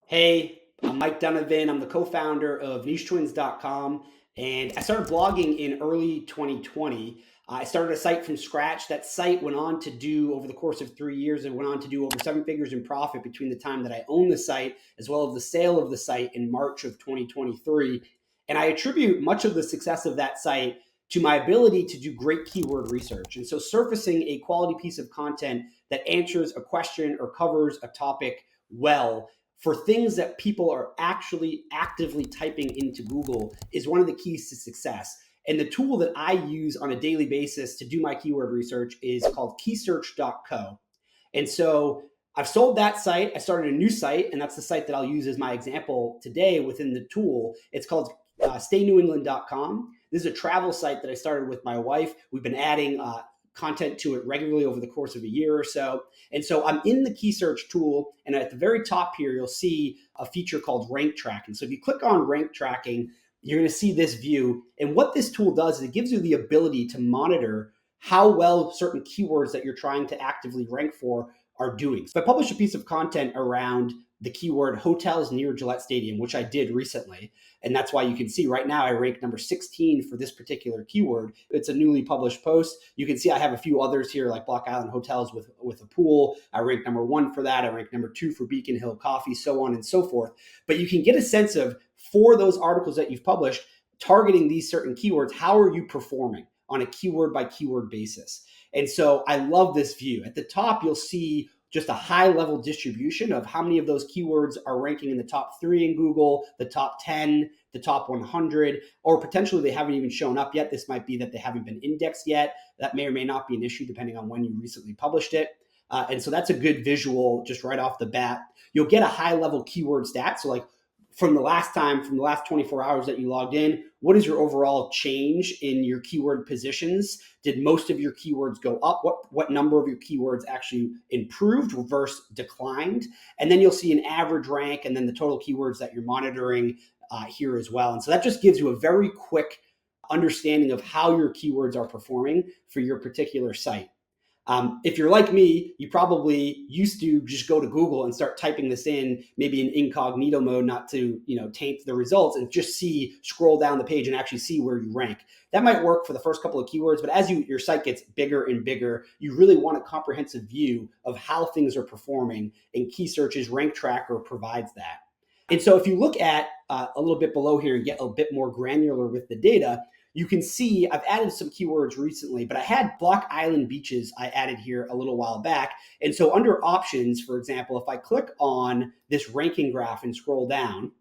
Hey, I'm Mike Donovan. I'm the co-founder of NicheTwins.com, and I started blogging in early 2020. I started a site from scratch. That site went on to do, over the course of 3 years, it went on to do over seven figures in profit between the time that I owned the site as well as the sale of the site in March of 2023. And I attribute much of the success of that site to my ability to do great keyword research. And so surfacing a quality piece of content that answers a question or covers a topic well for things that people are actually actively typing into Google is one of the keys to success. And the tool that I use on a daily basis to do my keyword research is called KeySearch.co. And so I've sold that site. I started a new site, and that's the site that I'll use as my example today within the tool. It's called StayNewEngland.com. This is a travel site that I started with my wife. We've been adding content to it regularly over the course of a year or so. And so I'm in the key search tool, and at the very top here, you'll see a feature called rank tracking. So if you click on rank tracking, you're going to see this view. And what this tool does is it gives you the ability to monitor how well certain keywords that you're trying to actively rank for are doing. So I published a piece of content around the keyword hotels near Gillette Stadium, which I did recently. And that's why you can see right now I rank number 16 for this particular keyword. It's a newly published post. You can see I have a few others here like Block Island Hotels with a pool. I rank number 1 for that. I rank number 2 for Beacon Hill Coffee, so on and so forth. But you can get a sense of, for those articles that you've published, targeting these certain keywords, how are you performing on a keyword by keyword basis? And so I love this view. At the top, you'll see just a high level distribution of how many of those keywords are ranking in the top 3 in Google, the top 10, the top 100, or potentially they haven't even shown up yet. This might be that they haven't been indexed yet. That may or may not be an issue depending on when you recently published it. And so that's a good visual just right off the bat. You'll get a high level keyword stat. So like from the last 24 hours that you logged in, what is your overall change in your keyword positions? Did most of your keywords go up? What number of your keywords actually improved versus declined? And then you'll see an average rank and then the total keywords that you're monitoring here as well. And so that just gives you a very quick understanding of how your keywords are performing for your particular site. If you're like me, you probably used to just go to Google and start typing this in, maybe in incognito mode, not to taint the results, and just scroll down the page and actually see where you rank. That might work for the first couple of keywords, but as your site gets bigger and bigger, you really want a comprehensive view of how things are performing, and KeySearch's Rank Tracker provides that. And so if you look at a little bit below here and get a bit more granular with the data, you can see I've added some keywords recently, but I had Block Island beaches I added here a little while back. And so under options, for example, if I click on this ranking graph and scroll down,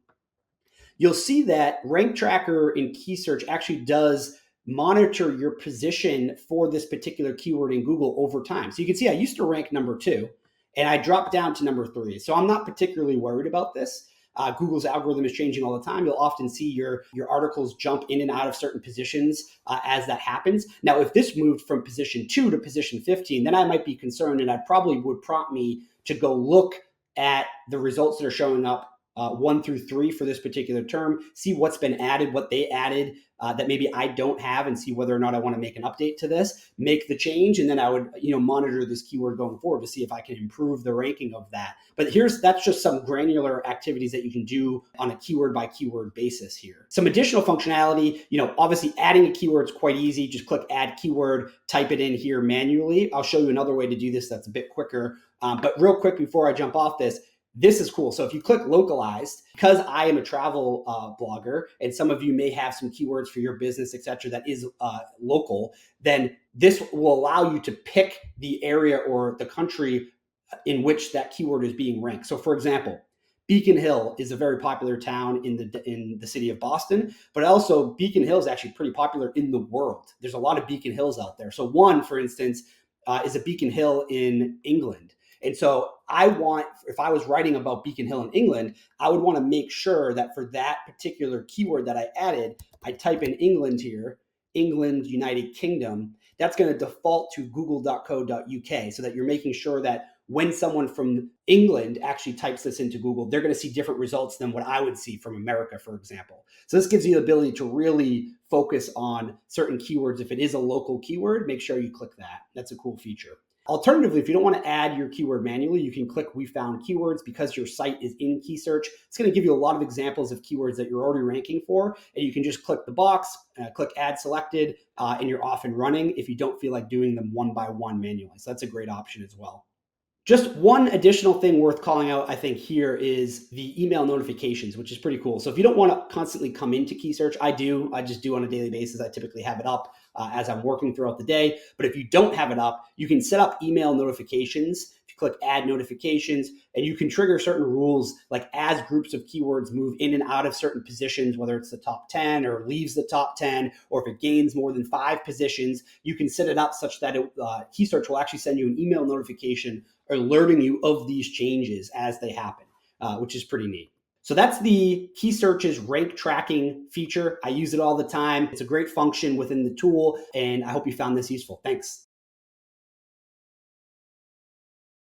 you'll see that Rank Tracker in KeySearch actually does monitor your position for this particular keyword in Google over time. So you can see I used to rank number 2 and I dropped down to number 3. So I'm not particularly worried about this. Google's algorithm is changing all the time. You'll often see your articles jump in and out of certain positions as that happens. Now, if this moved from position 2 to position 15, then I might be concerned, and that probably would prompt me to go look at the results that are showing up 1 through 3 for this particular term, see what's been added, what they added that maybe I don't have, and see whether or not I want to make an update to this, make the change, and then I would monitor this keyword going forward to see if I can improve the ranking of that. But that's just some granular activities that you can do on a keyword by keyword basis here. Some additional functionality, obviously adding a keyword is quite easy. Just click add keyword, type it in here manually. I'll show you another way to do this that's a bit quicker. But real quick before I jump off this is cool. So if you click localized, because I am a travel blogger, and some of you may have some keywords for your business, et cetera, that is local, then this will allow you to pick the area or the country in which that keyword is being ranked. So for example, Beacon Hill is a very popular town in the city of Boston, but also Beacon Hill is actually pretty popular in the world. There's a lot of Beacon Hills out there. So one, for instance, is a Beacon Hill in England. And so if I was writing about Beacon Hill in England, I would want to make sure that for that particular keyword that I added, I type in England here, England, United Kingdom. That's going to default to google.co.uk so that you're making sure that when someone from England actually types this into Google, they're going to see different results than what I would see from America, for example. So this gives you the ability to really focus on certain keywords. If it is a local keyword, make sure you click that. That's a cool feature. Alternatively, if you don't want to add your keyword manually, you can click We Found Keywords. Because your site is in KeySearch, it's going to give you a lot of examples of keywords that you're already ranking for. And you can just click the box, click Add Selected, and you're off and running if you don't feel like doing them one by one manually. So that's a great option as well. Just one additional thing worth calling out, I think, here is the email notifications, which is pretty cool. So if you don't want to constantly come into KeySearch, I do. I just do on a daily basis. I typically have it up as I'm working throughout the day. But if you don't have it up, you can set up email notifications. If you click Add Notifications, and you can trigger certain rules, like as groups of keywords move in and out of certain positions, whether it's the top 10 or leaves the top 10, or if it gains more than 5 positions, you can set it up such that KeySearch will actually send you an email notification alerting you of these changes as they happen, which is pretty neat. So that's the KeySearch's rank tracking feature. I use it all the time. It's a great function within the tool, and I hope you found this useful. Thanks.